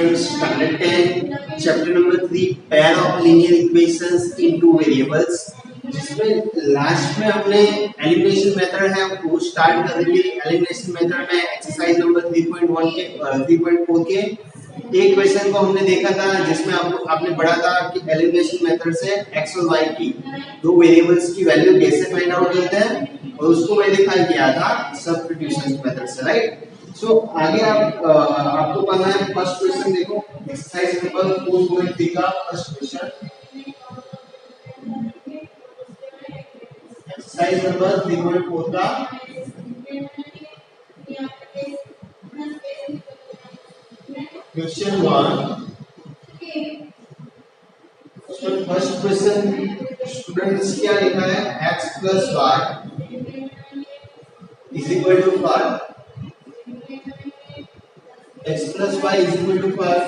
students, standard 10, chapter number 3, pair of linear equations in two variables, जिसमें last में हमने elimination method है वो स्टार्ट कर देंगे। एलिमिनेशन मेथड में एक्सरसाइज नंबर 3.1 के 3.4 के एक क्वेश्चन को हमने देखा था जिसमें आपने पढ़ा था कि एलिमिनेशन मेथड से x और y की दो वेरिएबल्स की वैल्यू कैसे फाइंड आउट करते हैं, और उसको मैंने दिखाई किया था सब्स्टिट्यूशन मेथड से, राइट। सो आगे आपको पढ़ना है फर्स्ट क्वेश्चन। देखो एक्सरसाइज नंबर 4.3 का फर्स्ट क्वेश्चन, एक्सरसाइज नंबर 3.4 का क्वेश्चन 1। उसमें फर्स्ट क्वेश्चन स्टूडेंट्स क्या लिखा है, x plus y is equal to 5, x plus y is equal to 5।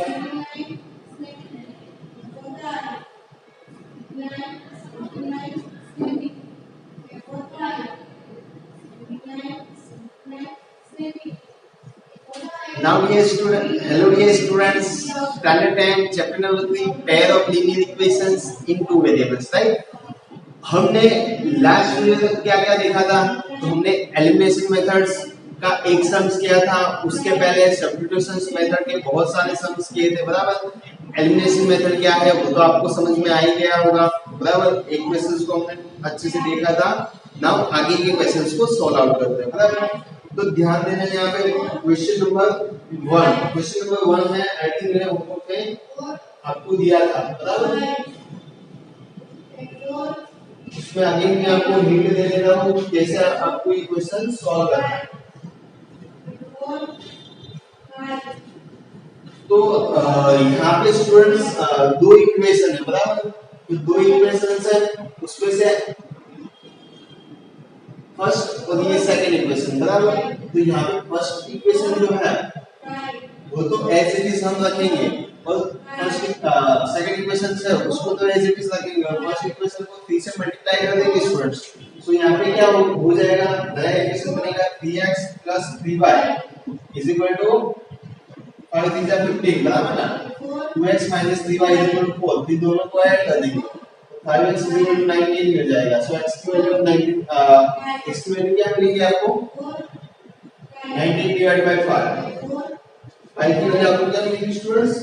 Now dear student, hello dear students, standard 10 chapter number 3, pair of linear equations in two variables, right। हमने last video में क्या क्या देखा था, तो हमने elimination methods का एक सम्स किया था, उसके पहले सब्स्टिट्यूशन मेथड के बहुत सारे सम्स किए थे, बराबर। एलिमिनेशन मेथड क्या है वो तो आपको समझ में आ ही गया होगा, बराबर। एक क्वेश्चंस को हमने अच्छे से देखा था। नाउ आगे के क्वेश्चंस को सॉल्व आउट करते हैं, बराबर। तो ध्यान देना यहाँ पे क्वेश्चन नंबर 1, क्वेश्चन नंबर 1 है, आई थिंक मैंने होमवर्क में आपको दिया था, बराबर। इसमें आगे मैं आपको हिंट दे देता हूँ कैसे आपको ये क्वेश्चन सॉल्व करना है। तो यहाँ पे स्टूडेंट्स दो इक्वेशन है, बराबर। तो दो इक्वेशंस है, उसमें से फर्स्ट और ये सेकंड इक्वेशन, बराबर। तो यहाँ पे फर्स्ट इक्वेशन जो है वो तो एज इट इज हम रखेंगे, और फर्स्ट सेकंड इक्वेशन है उसको तो एज इट इज रखेंगे, और फर्स्ट इक्वेशन को 3 से मल्टीप्लाई कर देंगे स्टूडेंट्स। तो यहाँ पे क्या हो जाएगा, नया इक्वेशन बनेगा 3x + 3y = 5 × 15, बराबर ना। 2x - 3y = 4, फिर दोनों को ऐड कर देंगे, 5x = 19 मिल जाएगा। सो x की वैल्यू 19, x की वैल्यू क्या मिलेगी आपको, 19 / 5। 5 की वैल्यू आपको क्या मिलेगी स्टूडेंट्स,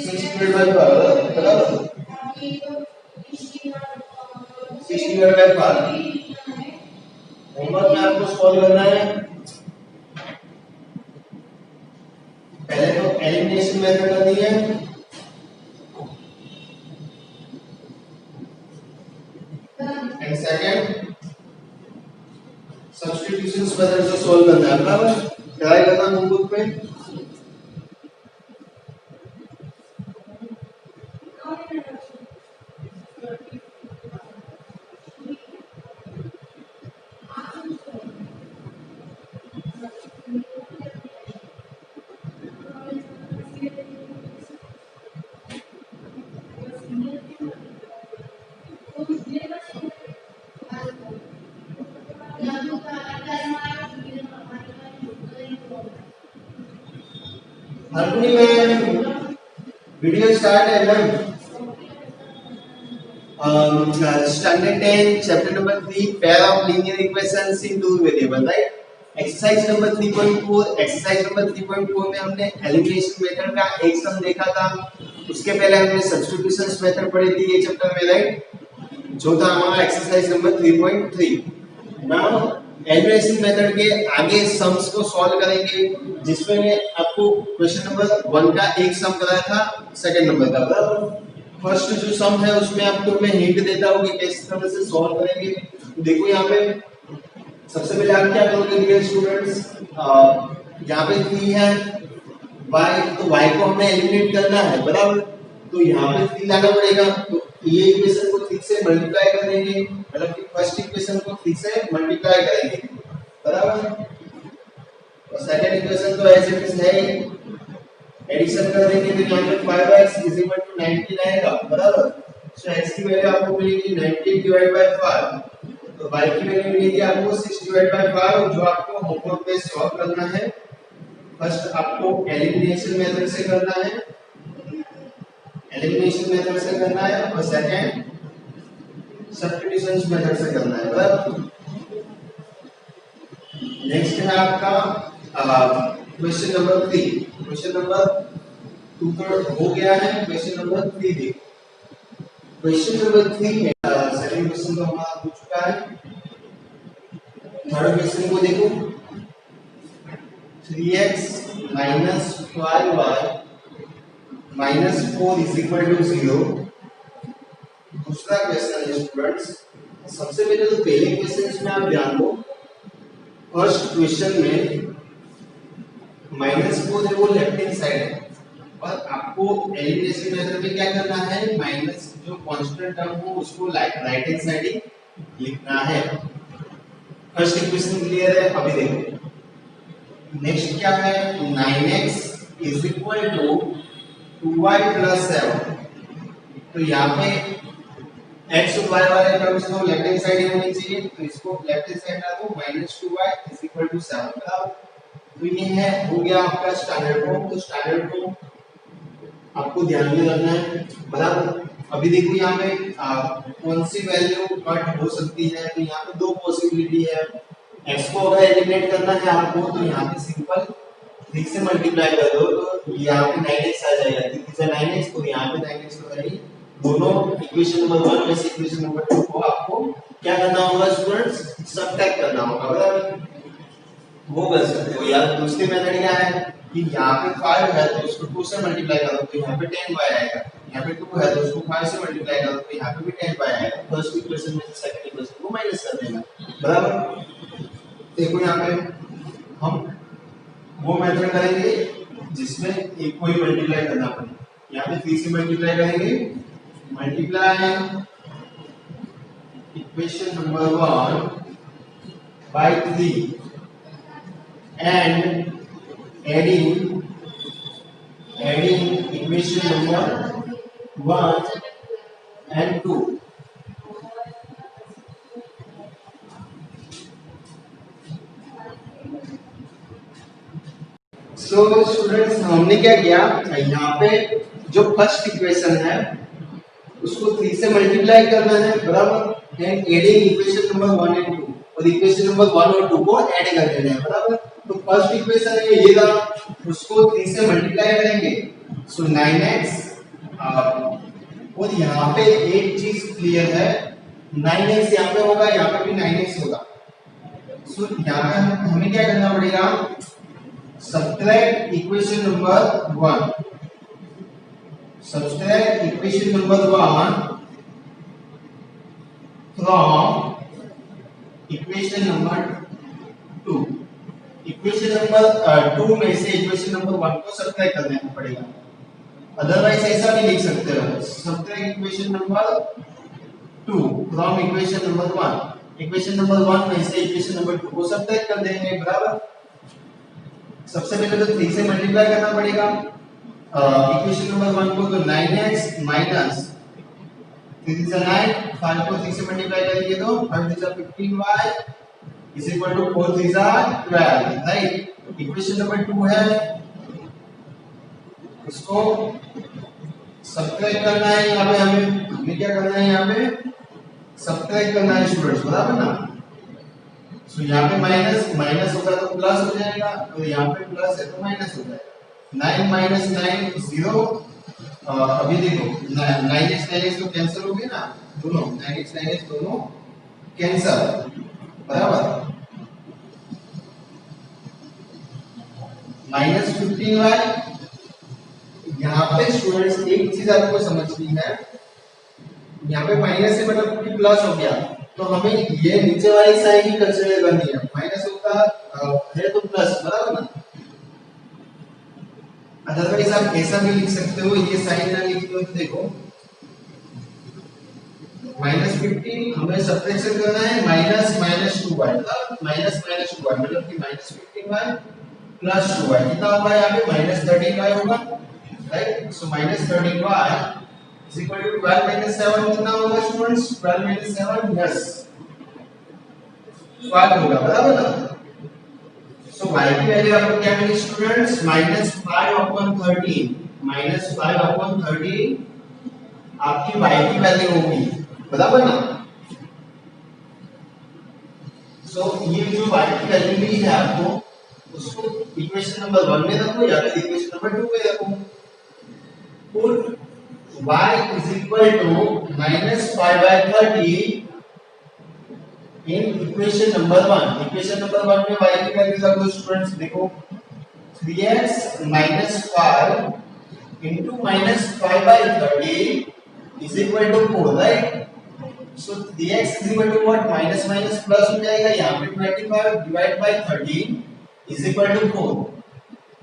6 / 5, बराबर। 6 / 5 होमवर्क में आपको सॉल्व करना है। पहले तो एलिमिनेशन मेथड करनी है, एंड सेकंड सब्स्टिट्यूशन मेथड से सॉल्व करना है, बराबर। ट्राई करना नोटबुक पे। हरकुनी में वीडियो स्टार्ट है ना। Standard 10 chapter number 3, pair of linear equations in two variable, right. Exercise number 3.4, exercise number 3.4 में हमने एलिमिनेशन मेथड का एक सम देखा था, उसके पहले हमने सब्स्टिट्यूशन मेथड पढ़ी थी ये चैप्टर में, राइट, जो था हमारा exercise number 3.3। Now elimination method के आगे सम्स को सॉल्व करेंगे, जिसमें मैं आपको क्वेश्चन नंबर 1 का एक सम कराया था, सेकंड नंबर का, बराबर। फर्स्ट जो सम है उसमें आपको मैं हिंट देता हूँ कि किस तरह से सॉल्व करेंगे। देखो यहाँ पे सबसे पहले आप क्या करोगे डियर स्टूडेंट्स, यहाँ पे 3 है, y, तो y को हमें एलिमिनेट करना है, बराबर। तो यहाँ पे 3 लाना पड़ेगा, तो ये इक्वेशन को 3 से मल्टीप्लाई कर देंगे, मतलब कि फर्स्ट इक्वेशन को 3 से मल्टीप्लाई करेंगे, बराबर। और सेकंड इक्वेशन तो एज इट इज है, एडिशन कर देंगे तो यहाँ पे 5x = 19 आएगा, बराबर। सो x की वैल्यू आपको मिलेगी 19 / 5, तो y की वैल्यू मिलेगी आपको 6 / 5, जो आपको होमवर्क पे सॉल्व करना है। फर्स्ट आपको एलिमिनेशन मेथड से करना है, एलिमिनेशन मेथड से करना है, और सेकंड सब्स्टिट्यूशन मेथड से करना है। बराबर। नेक्स्ट है आपका क्वेश्चन नंबर 3। क्वेश्चन नंबर 2 तो हो गया है, क्वेश्चन नंबर 3 देखो। क्वेश्चन नंबर 3 में सेकंड क्वेश्चन तो हमारा हो चुका है। थर्ड क्वेश्चन को देखो, 3x minus 5y minus 4 is equal to 0। दूसरा क्वेश्चन है स्टूडेंट्स। सबसे पहले तो पहले क्वेश्चन में आप ध्यान दो, फर्स्ट क्वेश्चन में -4 है वो लेफ्ट हैंड साइड है, और आपको एलिमिनेशन मेथड में क्या करना है, माइनस जो कांस्टेंट टर्म हो उसको राइट हैंड साइड ही लिखना है। फर्स्ट इक्वेशन क्लियर है। अभी देखो नेक्स्ट क्या है, 9x is equal to 2y plus 7। तो यहाँ पे x और y वाले टर्म्स को लेफ्ट हैंड साइड ही होनी चाहिए, तो इसको लेफ्ट हैंड साइड डालो, -2y is equal to 7। बराबर। तो ये है हो गया आपका स्टैंडर्ड फॉर्म। तो स्टैंडर्ड फॉर्म आपको ध्यान में रखना है। बराबर। अभी देखो यहाँ पे कौन सी वैल्यू कट हो सकती है, तो यहाँ पे दो पॉसिबिलिटी है। x को अगर एलिमिनेट करना है आपको, तो यहाँ पे सिंपल 3 से मल्टीप्लाई कर दो, तो यहाँ पे 9x आ जाएगा। 3 से 9x, तो यहाँ पे 9x तो है ही। दोनों equation number 1 plus equation number 2 को आपको क्या करना होगा स्टूडेंट्स, सब्ट्रैक्ट करना होगा। बराबर। वो कर सकते हो। या दूसरी मेथड क्या है कि यहाँ पे 5 है तो उसको 2 से मल्टीप्लाई करो, तो यहाँ पे 10y आएगा। यहाँ पे 2 है तो उसको 5 से मल्टीप्लाई करो, तो यहाँ पे भी 10y आएगा। फर्स्ट इक्वेशन में से सेकंड इक्वेशन को माइनस कर देना। बराबर। देखो यहाँ पे हम वो मेथड करेंगे जिसमें एक को ही मल्टीप्लाई करना पड़े। यहाँ पे 3 से मल्टीप्लाई करेंगे, multiply equation number 1 by 3 and adding equation number 1 and 2। So students हमने क्या किया, यहाँ पे जो फर्स्ट इक्वेशन है उसको 3 से मल्टीप्लाई करना है। बराबर। And adding equation number 1 and 2, और इक्वेशन नंबर 1 और 2 को ऐड कर देना है। बराबर। तो फर्स्ट इक्वेशन है ये था, उसको 3 से मल्टीप्लाई करेंगे, सो 9x। और यहाँ पे एक चीज क्लियर है, 9x यहाँ पे होगा, यहाँ पे भी 9x होगा। सो यहाँ पे हमें क्या करना पड़ेगा, subtract equation number 1, subtract equation number 1 from equation number 2। Equation number 2 में से इक्वेशन नंबर 1 को सब्ट्रैक्ट कर देना पड़ेगा। अदरवाइज ऐसा भी लिख सकते हो, subtract equation number 2 from equation number 1। Equation number 1 में से इक्वेशन नंबर 2 को सब्ट्रैक्ट कर देंगे। बराबर। सबसे पहले तो 3 से मल्टीप्लाई करना पड़ेगा इक्वेशन नंबर 1 को, तो 9x माइनस 3 से 9, 5 को 3 से मल्टीप्लाई करेंगे तो 5 से 15y इज इक्वल टू 4 3 से 12। राइट। इक्वेशन नंबर 2 है, उसको सब्ट्रैक्ट करना है। यहाँ पे हमें क्या करना है, यहाँ पे सब्ट्रैक्ट करना है स्टूडेंट्स। बराबर ना। सो यहाँ पे माइनस माइनस होगा तो प्लस हो जाएगा, और यहाँ पे प्लस है तो माइनस हो जाएगा। 9 माइनस 9 0। अभी देखो 9x 9x तो कैंसिल हो गए ना, दोनों 9x 9x दोनों कैंसिल। बराबर। -15y। यहाँ पे स्टूडेंट्स एक चीज आपको समझनी है, यहाँ पे माइनस से मतलब कि प्लस हो गया, तो हमें ये नीचे वाली साइन ही कंसीडर करनी है। माइनस होता है तो प्लस। बराबर ना। अदरवाइज आप ऐसा भी लिख सकते हो, ये साइन ना लिखते हो तो देखो -15 हमें सब्ट्रैक्शन करना है, -2y मतलब कि -15y प्लस 2y कितना होगा, यहाँ पे -13y होगा। Right. So -13y is equal to 12 minus 7 कितना होगा स्टूडेंट्स, 12 minus 7 यस 12 होगा। बराबर ना। सो y की वैल्यू आपको क्या मिली स्टूडेंट्स -5/13 -5/13 आपकी y की वैल्यू होगी, बराबर ना। सो ये जो y की वैल्यू मिली है आपको, उसको इक्वेशन नंबर 1 में रखो या फिर इक्वेशन नंबर 2 में रखो। Put y is equal to -5/13 in equation number 1। Equation number 1 में y की वैल्यू रख दो स्टूडेंट्स, देखो 3x - 5 into -5/13 is equal to 4, right? So 3x is equal to what? Minus minus plus हो जाएगा, यहाँ पे 25 divide by 13 is equal to 4।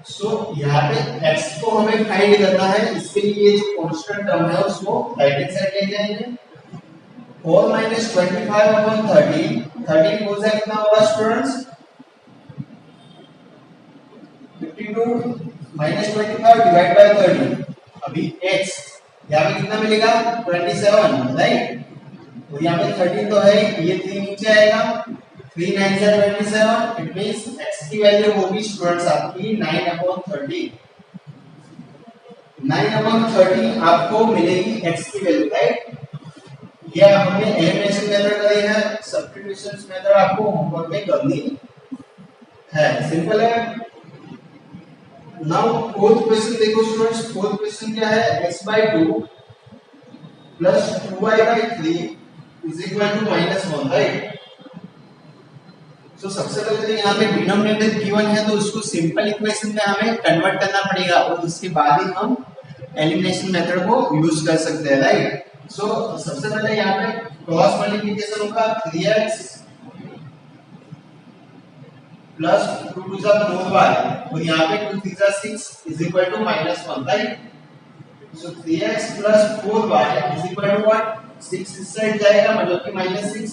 सो यहाँ पे x को हमें फाइंड करना है, इसके लिए ये जो कांस्टेंट टर्म है उसको राइट हैंड साइड ले जाएंगे। 4 - 25/13 13 हो जाए कितना होगा स्टूडेंट्स 52 - 25 डिवाइड बाय 13। अभी x यहाँ पे कितना मिलेगा 27, राइट। तो यहाँ पे 13 तो है, ये 3 नीचे आएगा, 3 9 से 27, इट मींस x की वैल्यू होगी स्टूडेंट्स आपकी 9/13। 9/13 आपको मिलेगी x की वैल्यू, राइट। ये हमने एलिमिनेशन मेथड करी है, सब्स्टिट्यूशन मेथड आपको होमवर्क में करनी है, सिंपल है। नाउ फोर्थ क्वेश्चन देखो स्टूडेंट्स, फोर्थ क्वेश्चन क्या है, x/2 plus 2y/3 is equal to -1, right. So सबसे पहले तो यहाँ पे डिनोमिनेटर गिवन है, तो उसको सिंपल इक्वेशन में हमें कन्वर्ट करना पड़ेगा और उसके बाद ही हम एलिमिनेशन मेथड को यूज कर सकते हैं, राइट। सो सबसे पहले यहाँ पे क्रॉस मल्टीप्लिकेशन होगा 3x plus 2 to the 4y और यहाँ पे 2 3 6 is equal to -1, right. So 3x plus 4y is equal to what? 6 इस साइड जाएगा, मतलब कि -6।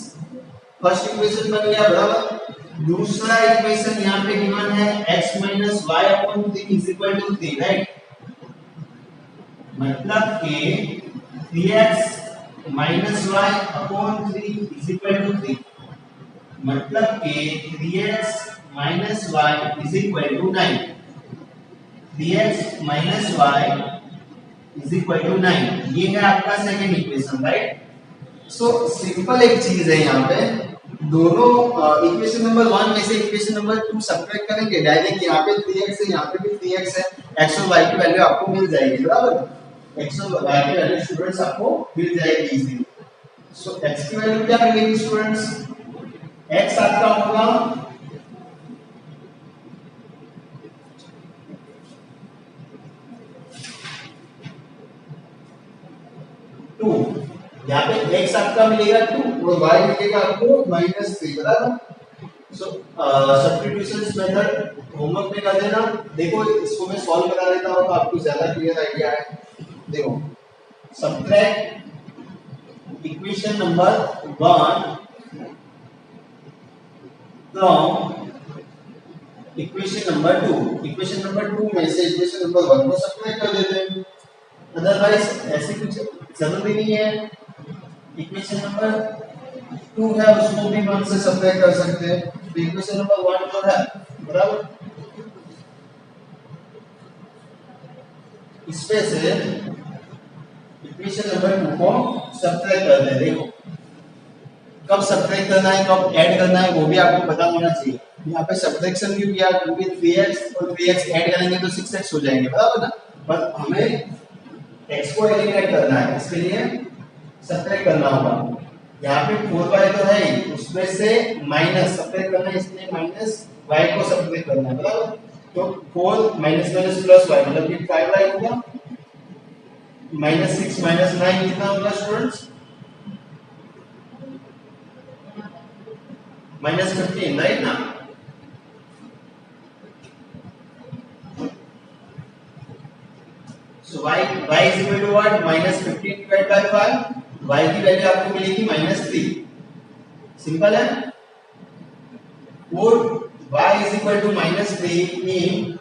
फर्स्ट इक्वेशन बन गया, बराबर। दूसरा इक्वेशन यहाँ पे गिवन है x - y/3 is equal to 3, right. मतलब कि 3x - y/3 is equal to 3, मतलब कि 3x - y is equal to 9। 3x - y is equal to 9, ये है आपका second equation, right. So simple एक चीज है यहाँ पे, दोनों इक्वेशन नंबर 1 में से इक्वेशन नंबर 2 सब्ट्रैक्ट करेंगे डायरेक्ट, यहाँ पे 3x है, यहाँ पे भी 3x है, x और y की वैल्यू आपको मिल जाएगी, बराबर। x और y की वैल्यू स्टूडेंट्स आपको मिल जाएगी इजीली। सो x की वैल्यू क्या मिलेगी स्टूडेंट्स, x आपका होगा 2, यहाँ पे x आपका मिलेगा 2 और y मिलेगा आपको -3, बराबर। सो सब्स्टिट्यूशंस मेथड होमवर्क में कर देना, देखो इसको मैं सॉल्व करा देता हूँ तो आपको ज्यादा क्लियर आइडिया है। देखो subtract equation number 1 from equation number 2। Equation number 2 में से इक्वेशन नंबर 1 को सब्ट्रैक्ट कर देते हैं, अदरवाइज ऐसे कुछ जरूरी नहीं है। इक्वेशन नंबर 2 है उसको भी 1 से सब्ट्रैक्ट कर सकते हैं, तो इक्वेशन नंबर 1 जो है, बराबर, इसमें से इक्वेशन नंबर 2 को सब्ट्रैक्ट कर दें। देखो कब सब्ट्रैक्ट करना है, कब ऐड करना है, वो भी आपको पता होना चाहिए। यहाँ पे सब्ट्रैक्शन क्यों किया, क्योंकि 3x और 3x ऐड करेंगे तो 6x हो जाएंगे, बराबर ना। पर हमें x को एलिमिनेट करना है, इसके लिए सब्ट्रैक्ट करना होगा। यहाँ पे 4y तो है ही, उसमें से माइनस सब्ट्रैक्ट करना है, इसलिए माइनस y को सब्ट्रैक्ट करना है, बराबर। तो 4 माइनस माइनस प्लस y मतलब कि 5y होगा, -6 - 9 कितना होगा स्टूडेंट्स, -15, राइट ना। So y is equal to what, -15 divided by 5, y की वैल्यू आपको मिलेगी -3, सिंपल है। और y is equal to -3 in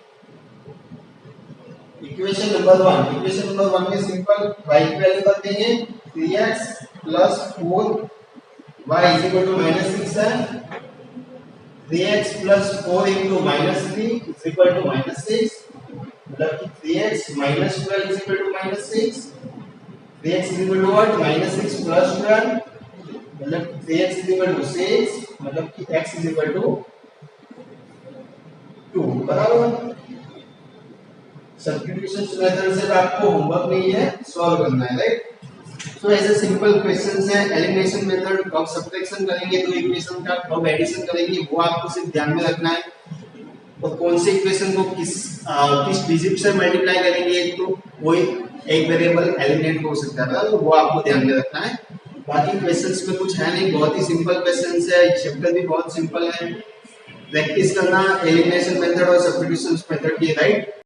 equation number 1। Equation number 1 में सिंपल y की वैल्यू कर देंगे 3x + 4, y is equal to -6 है, 3x plus 4 into -3 is equal to -6, मतलब कि 3x minus 12 is equal to -6, 3x is equal to what, -6 plus 12, मतलब 3x is equal to 6, मतलब कि x is equal to 2, बराबर। Substitution method से आपको homework नहीं है, सॉल्व करना है, राइट। तो ऐसे सिंपल क्वेश्चंस हैं। एलिमिनेशन मेथड कब सब्ट्रैक्शन करेंगे तो इक्वेशन का, कब एडिशन करेंगे वो आपको सिर्फ ध्यान में रखना है, और कौन से इक्वेशन को किस डिजिट से मल्टीप्लाई करेंगे तो कोई एक वेरिएबल एलिमिनेट हो सकता है, तो वो आपको ध्यान में रखना है। बाकी क्वेश्चंस में कुछ है नहीं, बहुत ही सिंपल क्वेश्चंस है, चैप्टर भी बहुत सिंपल है। प्रैक्टिस करना एलिमिनेशन मेथड और सब्स्टिट्यूशन मेथड की, राइट।